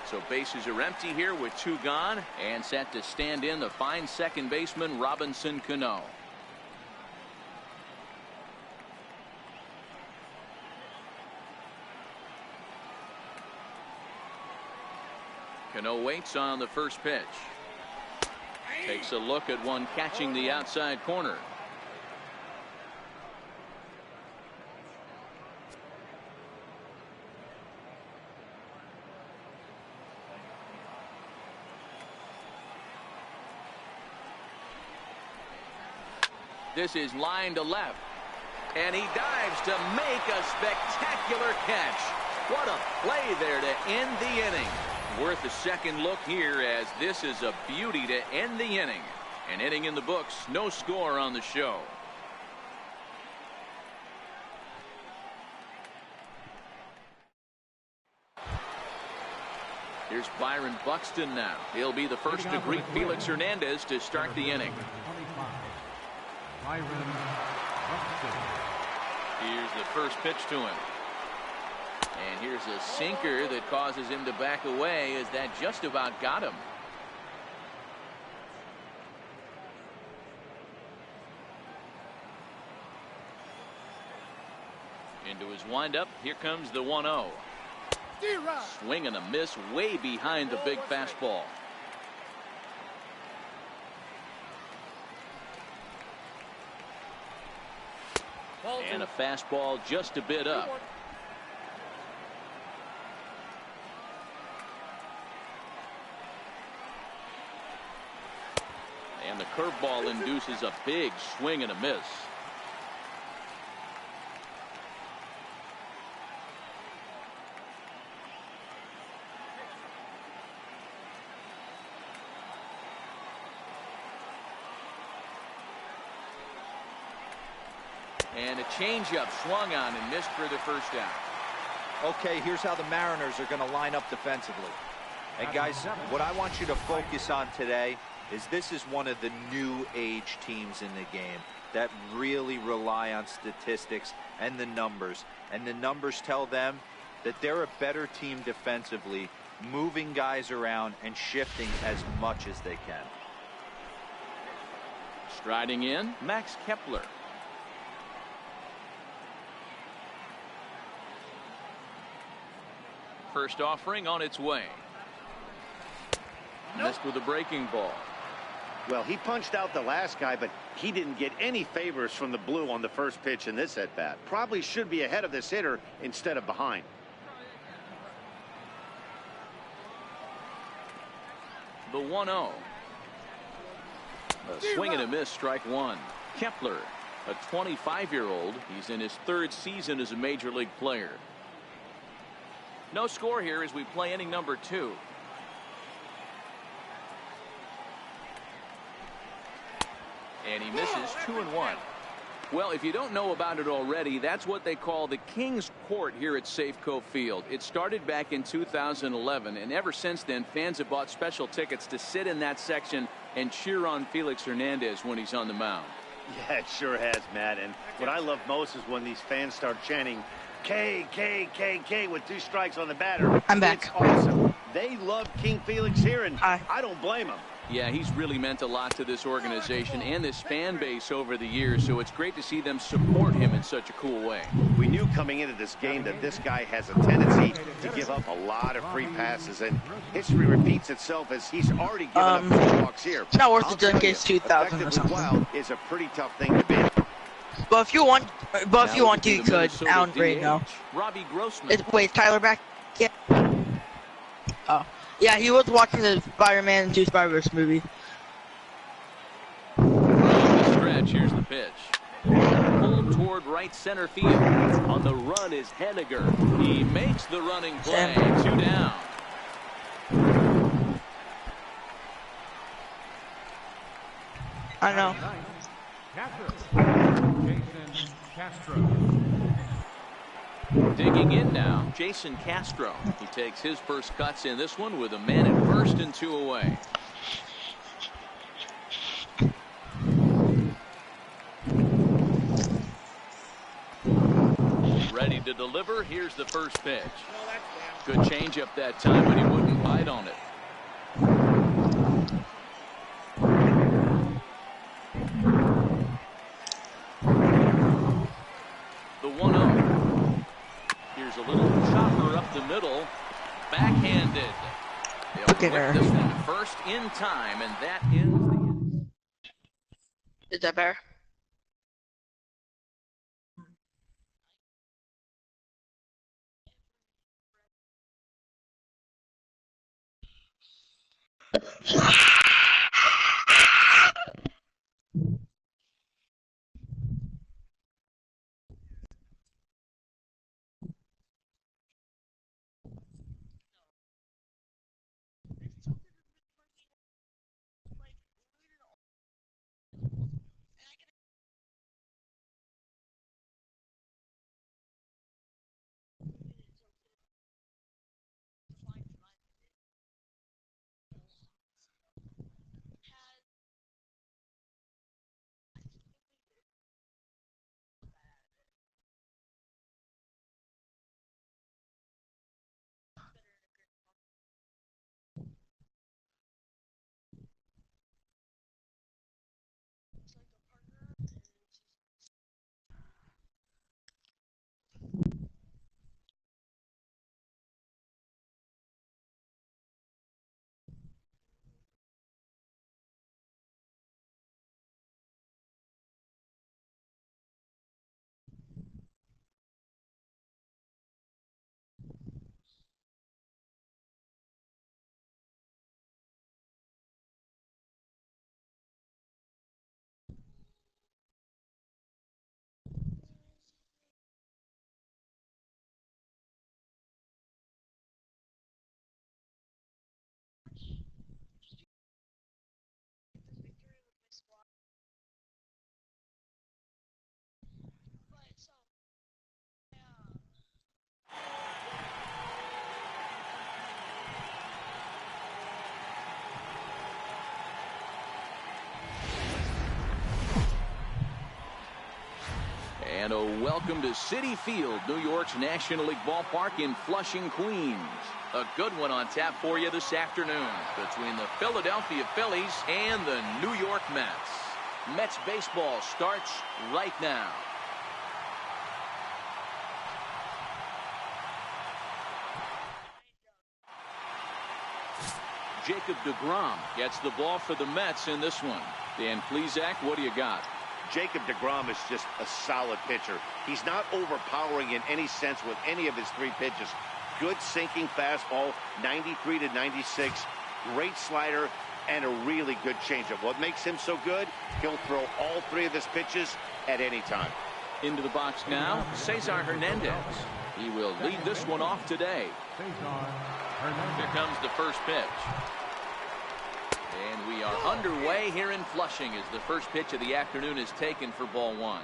So bases are empty here with 2 gone, and set to stand in the fine second baseman Robinson Cano. Cano waits on the first pitch. Takes a look at one catching the outside corner. This is line to left. And he dives to make a spectacular catch. What a play there to end the inning. Worth a second look here, as this is a beauty to end the inning. An inning in the books, no score on the show. Here's Byron Buxton now. He'll be the first to greet Felix Hernandez to start the inning. Byron Buxton. Here's the first pitch to him. And here's a sinker that causes him to back away, as that just about got him. Into his windup. Here comes the 1-0. Swing and a miss way behind the big fastball. And a fastball just a bit up. And the curveball induces a big swing and a miss. And a changeup swung on and missed for the first out. Okay, here's how the Mariners are going to line up defensively. And guys, what I want you to focus on today is this is one of the new age teams in the game that really rely on statistics and the numbers. And the numbers tell them that they're a better team defensively, moving guys around and shifting as much as they can. Striding in, Max Kepler. First offering on its way. Missed with a breaking ball. Well, he punched out the last guy, but he didn't get any favors from the blue on the first pitch in this at-bat. Probably should be ahead of this hitter instead of behind. The 1-0. A swing and a miss, strike one. Kepler, a 25-year-old. He's in his 3rd season as a major league player. No score here as we play inning number 2. And he misses 2-1. Well, if you don't know about it already, that's what they call the King's Court here at Safeco Field. It started back in 2011, and ever since then, fans have bought special tickets to sit in that section and cheer on Felix Hernandez when he's on the mound. Yeah, it sure has, Matt. And what I love most is when these fans start chanting, K with 2 strikes on the batter. I'm back. It's awesome. They love King Felix here, and I don't blame him. Yeah, he's really meant a lot to this organization and this fan base over the years, so it's great to see them support him in such a cool way. We knew coming into this game that this guy has a tendency to give up a lot of free passes, and history repeats itself as he's already given up 2 walks here. It's not worth I'll it to tell against you, 2,000 or effectively something. wild is a pretty tough thing to beat. But if you want to, you could. I don't really know. Robbie Grossman. Wait, is Tyler back? Yeah. Oh. Yeah, he was watching the Spider-Man 2 Spider-Verse movie. The stretch, here's the pitch. Pulled toward right center field. On the run is Henniger. He makes the running play. 2 down. I know. Jason Castro. Digging in now, Jason Castro. He takes his first cuts in this one with a man at first and 2 away. Ready to deliver. Here's the first pitch. Good changeup that time, but he wouldn't bite on it. The 1-0. Here's a little chopper up the middle. Backhanded. Look at her. This one first in time, and that ends the inning. Is that better? And a welcome to Citi Field, New York's National League ballpark in Flushing, Queens. A good one on tap for you this afternoon between the Philadelphia Phillies and the New York Mets. Mets baseball starts right now. Jacob deGrom gets the ball for the Mets in this one. Dan Plesac, what do you got? Jacob deGrom is just a solid pitcher. He's not overpowering in any sense with any of his 3 pitches. Good sinking fastball, 93 to 96, great slider, and a really good changeup. What makes him so good? He'll throw all 3 of his pitches at any time. Into the box now, Cesar Hernandez. He will lead this one off today. Here comes the first pitch. And we are underway here in Flushing as the first pitch of the afternoon is taken for ball 1.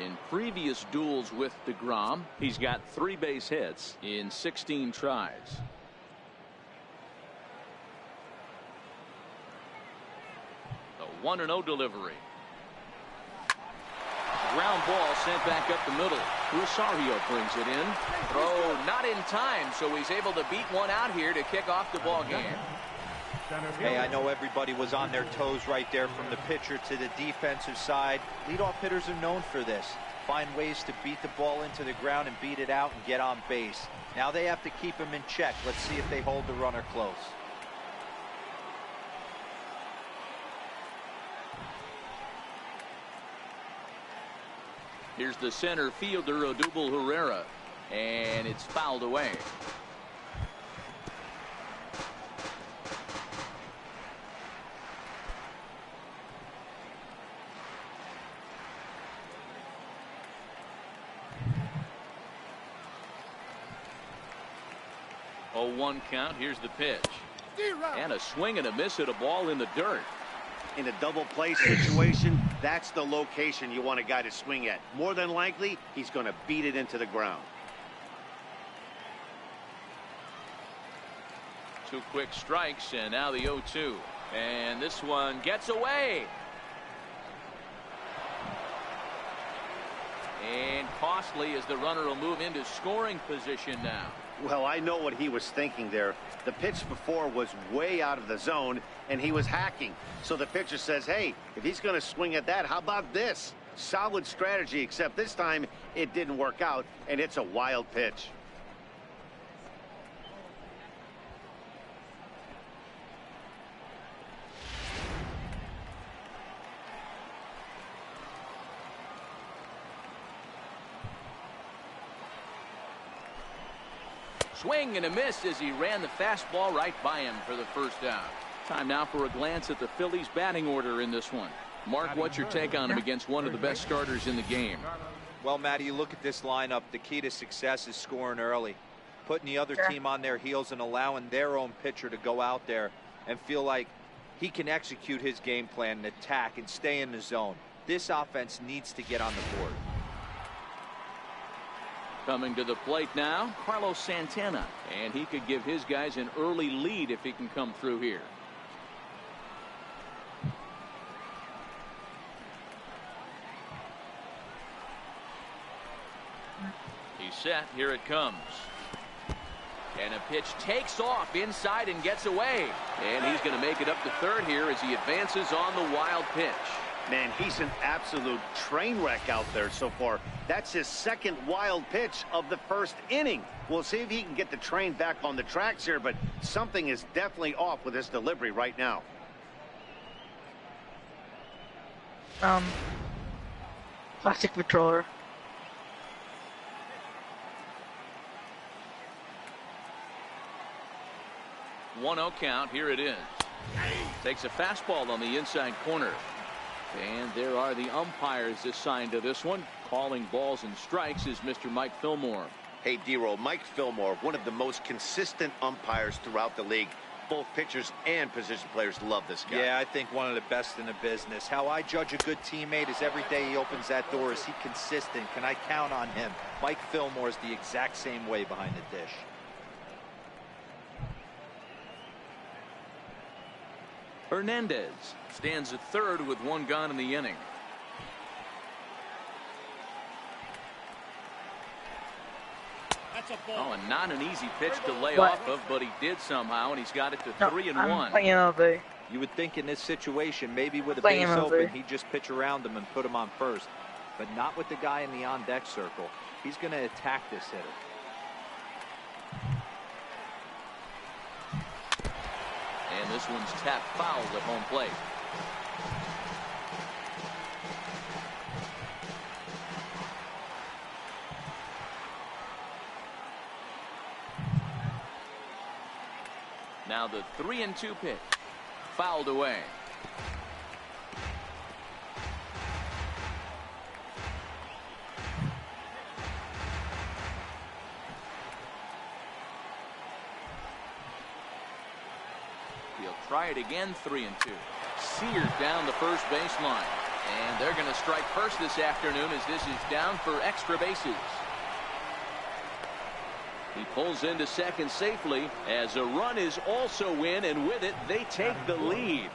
In previous duels with deGrom, he's got 3 base hits in 16 tries. The 1-0 delivery. Ground ball sent back up the middle. Rosario brings it in. Throw not in time, so he's able to beat one out here to kick off the ball game. Hey, I know everybody was on their toes right there from the pitcher to the defensive side. Leadoff hitters are known for this. Find ways to beat the ball into the ground and beat it out and get on base. Now they have to keep him in check. Let's see if they hold the runner close. Here's the center fielder, Odubel Herrera, and it's fouled away. Oh, 1 count. Here's the pitch. And a swing and a miss at a ball in the dirt. In a double play situation, that's the location you want a guy to swing at. More than likely, he's going to beat it into the ground. 2 quick strikes, and now the 0-2. And this one gets away. And costly as the runner will move into scoring position now. Well, I know what he was thinking there. The pitch before was way out of the zone, and he was hacking. So the pitcher says, hey, if he's going to swing at that, how about this? Solid strategy, except this time it didn't work out, and it's a wild pitch. Swing and a miss as he ran the fastball right by him for the first out. Time now for a glance at the Phillies batting order in this one. Mark, what's your take on him against one of the best starters in the game? Well, Matty, you look at this lineup, the key to success is scoring early. Putting the other team on their heels and allowing their own pitcher to go out there and feel like he can execute his game plan and attack and stay in the zone. This offense needs to get on the board. Coming to the plate now, Carlos Santana. And he could give his guys an early lead if he can come through here. He's set. Here it comes. And a pitch takes off inside and gets away. And he's going to make it up to third here as he advances on the wild pitch. Man, he's an absolute train wreck out there so far. That's his second wild pitch of the first inning. We'll see if he can get the train back on the tracks here, but something is definitely off with his delivery right now. Plastic controller. One 0 count. Here it is. Takes a fastball on the inside corner. And there are the umpires assigned to this one. Calling balls and strikes is Mr. Mike Fillmore. Hey, D-Roll, Mike Fillmore, one of the most consistent umpires throughout the league. Both pitchers and position players love this guy. Yeah, I think one of the best in the business. How I judge a good teammate is every day he opens that door. Is he consistent? Can I count on him? Mike Fillmore is the exact same way behind the dish. Hernandez stands at third with one gone in the inning. Oh, and not an easy pitch to lay off of, but he did somehow, and he's got it to 3-1. You would think in this situation, maybe with a base open, he'd just pitch around him and put him on first. But not with the guy in the on-deck circle. He's going to attack this hitter. And this one's tapped foul at home plate. Now the 3-2 pitch. Fouled away. He'll try it again, 3-2. Seared down the first baseline. And they're going to strike first this afternoon as this is down for extra bases. He pulls into second safely as a run is also in, and with it, they take the lead.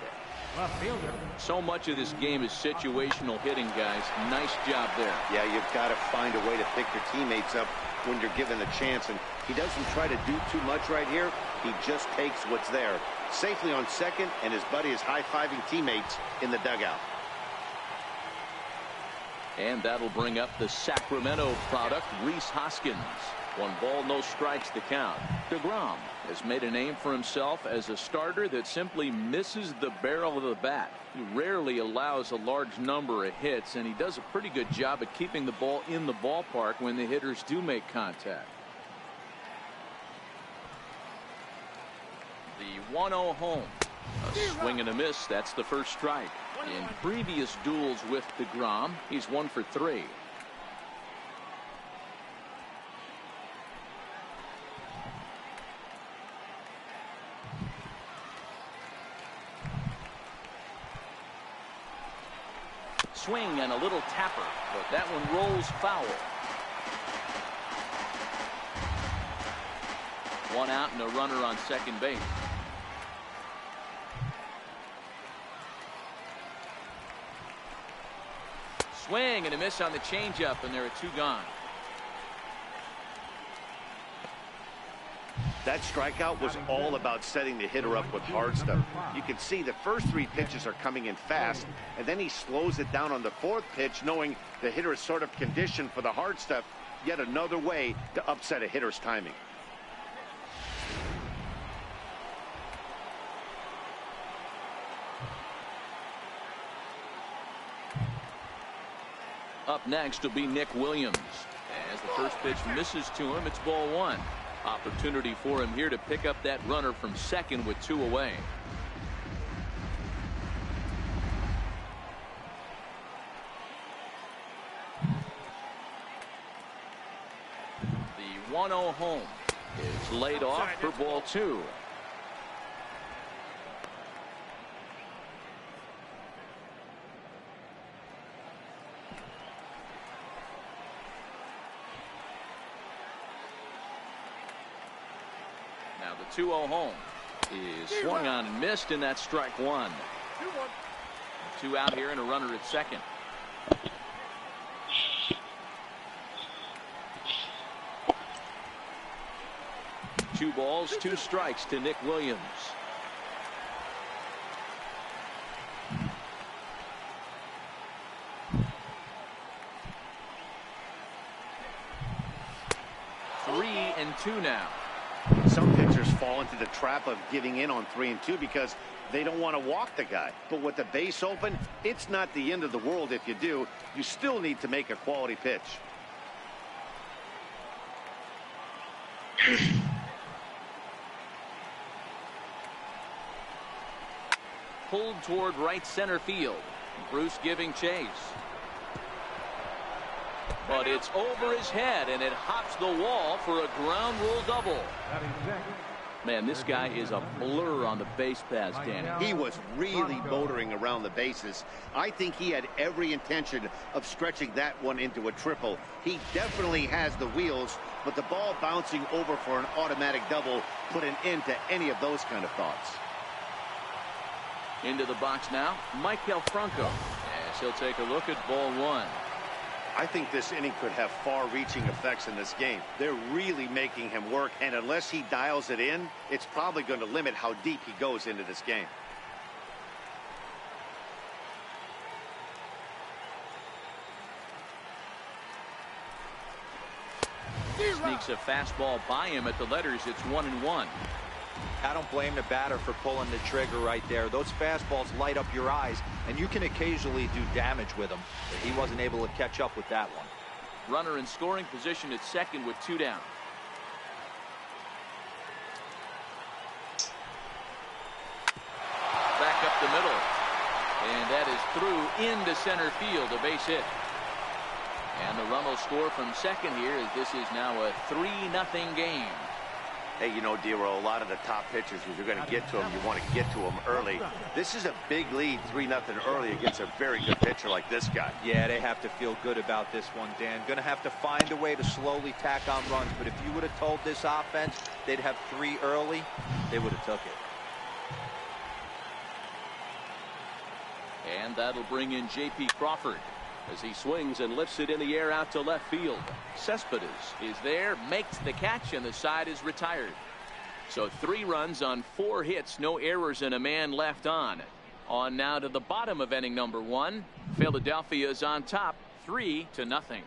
Left fielder. So much of this game is situational hitting, guys. Nice job there. Yeah, you've got to find a way to pick your teammates up when you're given the chance, and he doesn't try to do too much right here. He just takes what's there. Safely on second, and his buddy is high-fiving teammates in the dugout. And that'll bring up the Sacramento product, Rhys Hoskins. 1 ball, no strikes to count. DeGrom has made a name for himself as a starter that simply misses the barrel of the bat. He rarely allows a large number of hits, and he does a pretty good job at keeping the ball in the ballpark when the hitters do make contact. The 1-0 home. A swing and a miss. That's the first strike. In previous duels with DeGrom, he's 1 for 3. Swing and a little tapper, but that one rolls foul. 1 out and a runner on second base. Swing and a miss on the changeup, and there are 2 gone. That strikeout was all about setting the hitter up with hard stuff. You can see the first 3 pitches are coming in fast, and then he slows it down on the 4th pitch, knowing the hitter is sort of conditioned for the hard stuff. Yet another way to upset a hitter's timing. Up next will be Nick Williams. As the first pitch misses to him, it's ball 1. Opportunity for him here to pick up that runner from second with 2 away. The 1-0 home is laid off for ball 2. Now the 2-0 home is swung on and missed, and that's strike 1. 2 out here and a runner at second. Two balls, 2 strikes to Nick Williams. Three and 2 now. Some pitchers fall into the trap of giving in on 3 and 2 because they don't want to walk the guy. But with the base open, it's not the end of the world if you do. You still need to make a quality pitch. Pulled toward right center field. Bruce giving chase. But it's over his head, and it hops the wall for a ground rule double. Man, this guy is a blur on the base paths, Danny. He was really motoring around the bases. I think he had every intention of stretching that one into a triple. He definitely has the wheels, but the ball bouncing over for an automatic double put an end to any of those kind of thoughts. Into the box now, Maikel Franco, as he'll take a look at ball 1. I think this inning could have far-reaching effects in this game. They're really making him work, and unless he dials it in, it's probably going to limit how deep he goes into this game. Sneaks a fastball by him at the letters. It's 1-1. I don't blame the batter for pulling the trigger right there. Those fastballs light up your eyes, and you can occasionally do damage with them. But he wasn't able to catch up with that one. Runner in scoring position at second with 2 down. Back up the middle. And that is through into center field, a base hit. And the run will score from second here, as this is now a 3-0 game. Hey, you know, Dero, a lot of the top pitchers, when you're going to get to them, you want to get to them early. This is a big lead, 3-0 early against a very good pitcher like this guy. Yeah, they have to feel good about this one, Dan. Going to have to find a way to slowly tack on runs. But if you would have told this offense they'd have 3 early, they would have took it. And that'll bring in J.P. Crawford as he swings and lifts it in the air out to left field. Cespedes is there, makes the catch, and the side is retired. So 3 runs on 4 hits, no errors, and a man left on. On now to the bottom of inning number 1. Philadelphia is on top, 3-0.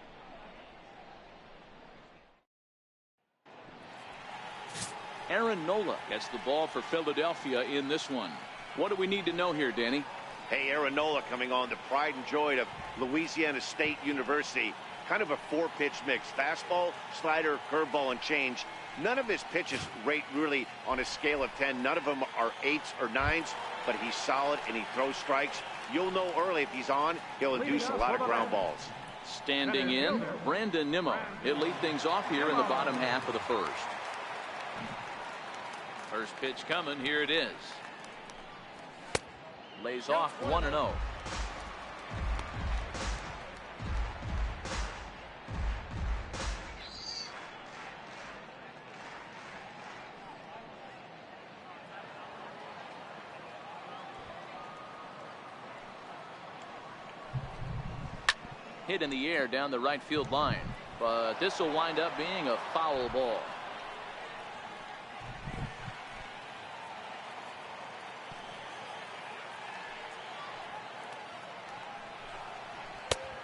Aaron Nola gets the ball for Philadelphia in this one. What do we need to know here, Danny? Hey, Aaron Nola coming on, the pride and joy of Louisiana State University. Kind of a 4-pitch mix. Fastball, slider, curveball, and change. None of his pitches rate really on a scale of 10. None of them are 8s or 9s, but he's solid and he throws strikes. You'll know early if he's on, he'll induce a lot of ground balls. Standing in, Brandon Nimmo. He'll lead things off here in the bottom half of the first. First pitch coming, here it is. Lays off 1-0. Hit in the air down the right field line, but this will wind up being a foul ball.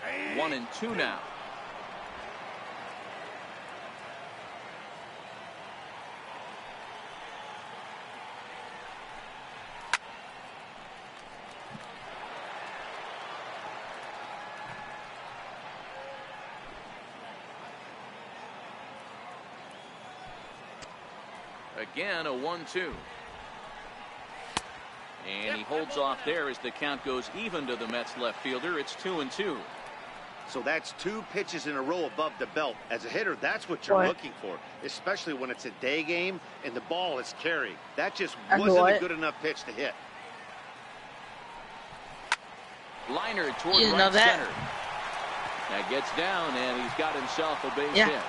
Hey. 1-2 now. Again, a 1-2. And he holds off there as the count goes even to the Mets left fielder. It's 2-2. So that's 2 pitches in a row above the belt. As a hitter, that's what you're looking for, especially when it's a day game and the ball is carried. That just wasn't a good enough pitch to hit. Liner toward right center. That gets down, and he's got himself a base hit.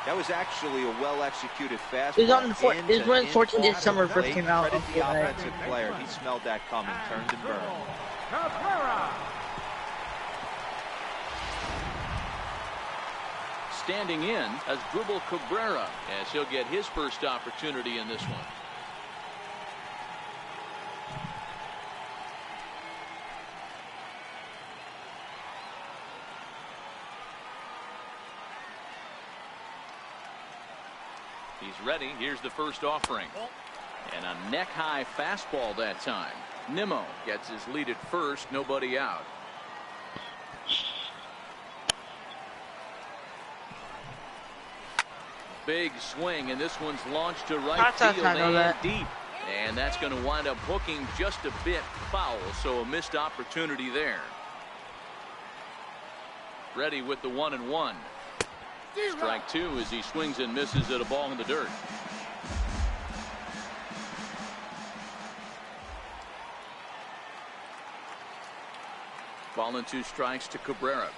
That was actually a well-executed fastball. It was on the it was when 14 this summer first came out. Credit the offensive player. He smelled that coming, turned and burned. Standing in as Dribble Cabrera, as he'll get his first opportunity in this one. He's ready. Here's the first offering. And a neck-high fastball that time. Nimmo gets his lead at first. Nobody out. Big swing, and this one's launched to right field and deep. And that's going to wind up hooking just a bit foul, so a missed opportunity there. Ready with the 1-1. Strike 2 as he swings and misses at a ball in the dirt. Ball and 2 strikes to Cabrera.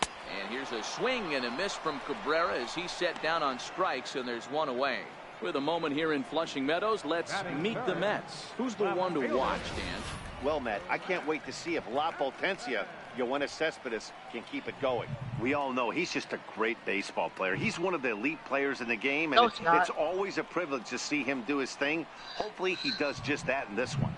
And here's a swing and a miss from Cabrera as he's set down on strikes, and there's 1 away. With a moment here in Flushing Meadows, let's meet the Mets. Who's the one to watch, Dan? Well, Matt, I can't wait to see if La Potencia, Yoenis Cespedes, can keep it going. We all know he's just a great baseball player. He's one of the elite players in the game, and it's always a privilege to see him do his thing. Hopefully he does just that in this one.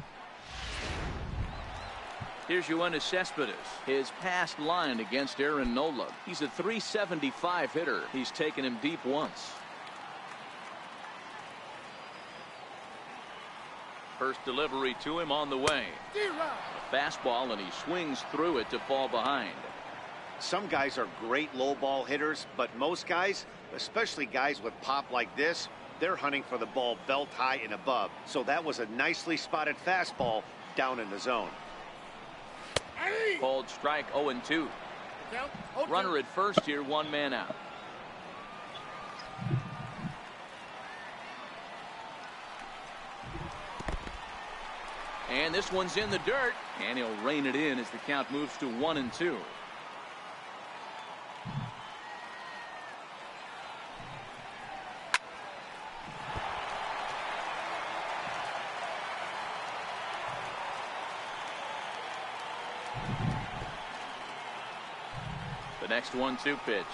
Here's Yoenis Cespedes. His past line against Aaron Nola. He's a .375 hitter. He's taken him deep once. First delivery to him on the way. A fastball, and he swings through it to fall behind. Some guys are great low ball hitters, but most guys, especially guys with pop like this, they're hunting for the ball belt high and above. So that was a nicely spotted fastball down in the zone. Called strike 0-2. Runner at first here, 1 man out. And this one's in the dirt, and he'll rein it in as the count moves to 1-2. The next 1-2 pitch.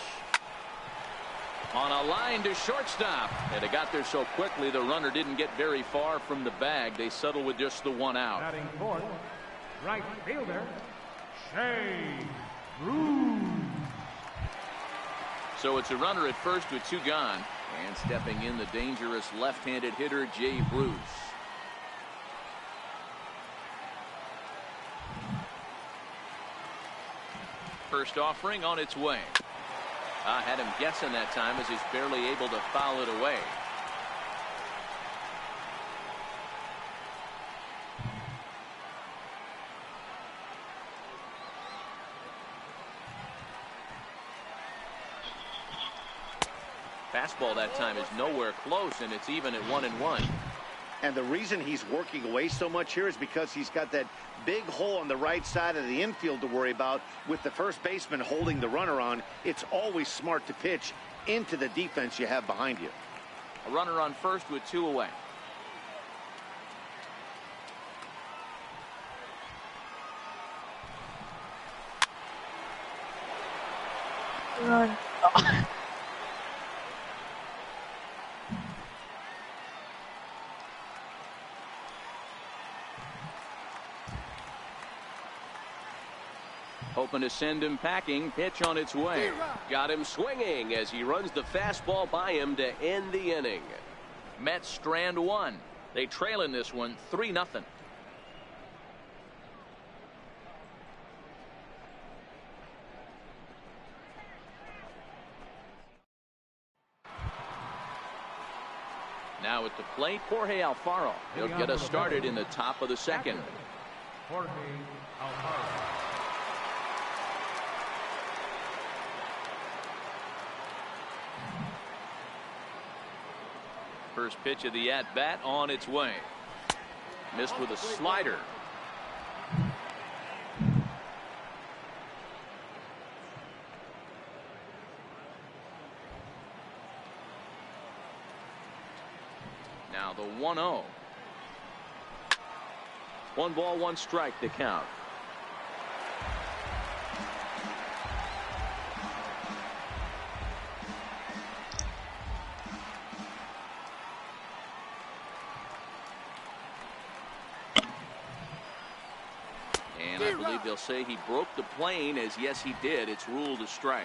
On a line to shortstop. And it got there so quickly the runner didn't get very far from the bag. They settled with just the one out. Batting fourth, right fielder, Shea Bruce. So it's a runner at first with 2 gone. And stepping in the dangerous left-handed hitter, Jay Bruce. First offering on its way. I had him guessing that time as he's barely able to foul it away. Fastball that time is nowhere close, and it's even at 1-1. And the reason he's working away so much here is because he's got that big hole on the right side of the infield to worry about. With the first baseman holding the runner on, it's always smart to pitch into the defense you have behind you. A runner on first with 2 away. Run. Hoping to send him packing. Pitch on its way. Got him swinging as he runs the fastball by him to end the inning. Mets strand 1. They trail in this one 3-0. Now at the plate, Jorge Alfaro. He'll get us started in the top of the second. Jorge Alfaro. First pitch of the at-bat on its way. Missed with a slider. Now the 1-0. 1 ball, 1 strike to count. And I believe they'll say he broke the plane, as yes he did. It's ruled a strike.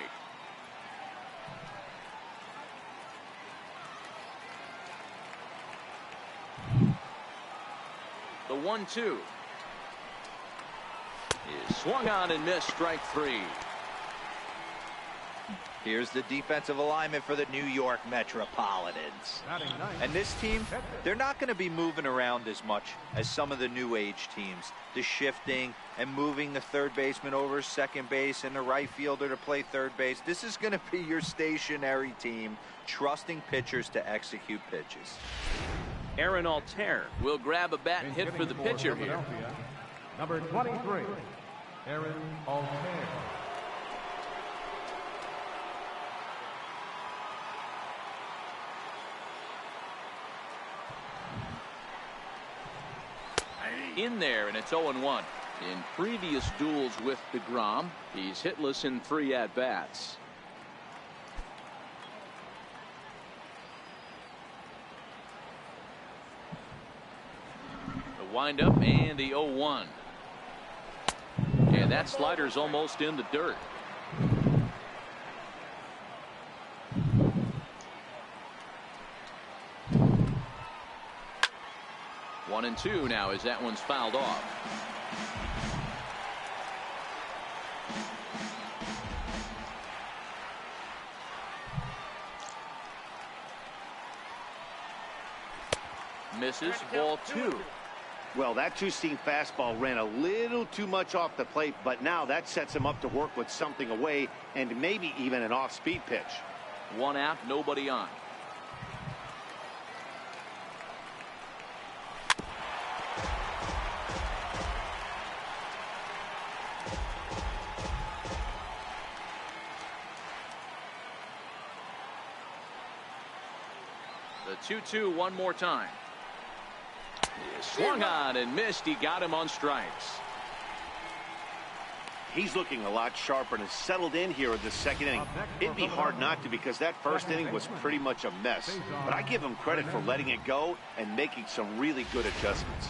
The 1-2 is swung on and missed. Strike 3. Here's the defensive alignment for the New York Metropolitans. And this team, they're not going to be moving around as much as some of the new age teams. The shifting and moving the third baseman over second base and the right fielder to play third base. This is going to be your stationary team, trusting pitchers to execute pitches. Aaron Altair will grab a bat and hit for the pitcher here. Number 23, Aaron Altair. In there, and it's 0-1. In previous duels with DeGrom, he's hitless in 3 at-bats. The windup and the 0-1. And that slider's almost in the dirt. One and 2 now as that one's fouled off. Misses, ball 2. Well, that two-seam fastball ran a little too much off the plate, but now that sets him up to work with something away and maybe even an off-speed pitch. 1 out, nobody on. The 2-2 one more time. He swung on and missed. He got him on strikes. He's looking a lot sharper and has settled in here in the second inning. It'd be hard not to because that first inning was pretty much a mess. But I give him credit for letting it go and making some really good adjustments.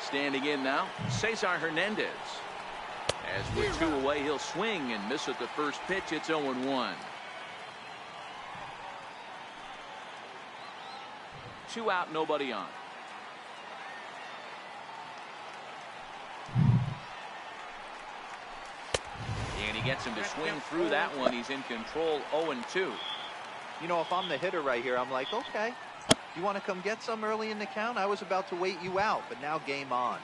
Standing in now, Cesar Hernandez. As we're 2 away, he'll swing and miss at the first pitch. It's 0-1. 2 out, nobody on. And he gets him to swing through that one. He's in control, 0-2. You know, if I'm the hitter right here, I'm like, okay, you want to come get some early in the count? I was about to wait you out, but now game on.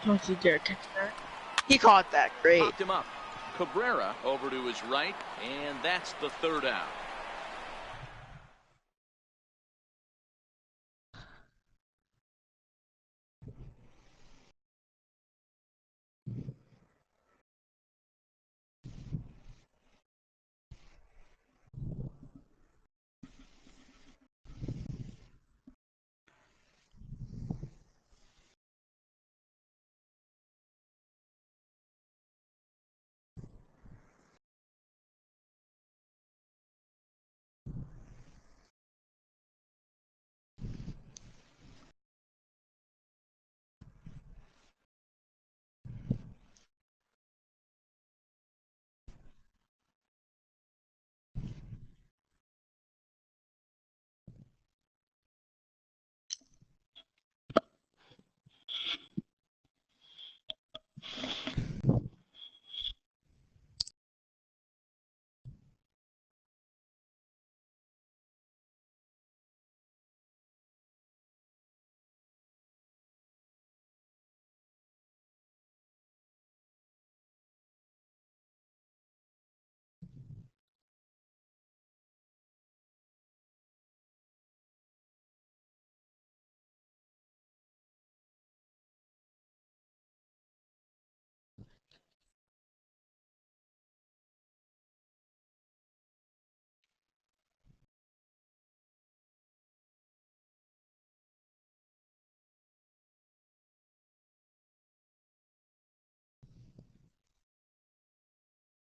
Don't you dare catch that. He caught that. Great. Popped him up. Cabrera over to his right, and that's the 3rd out.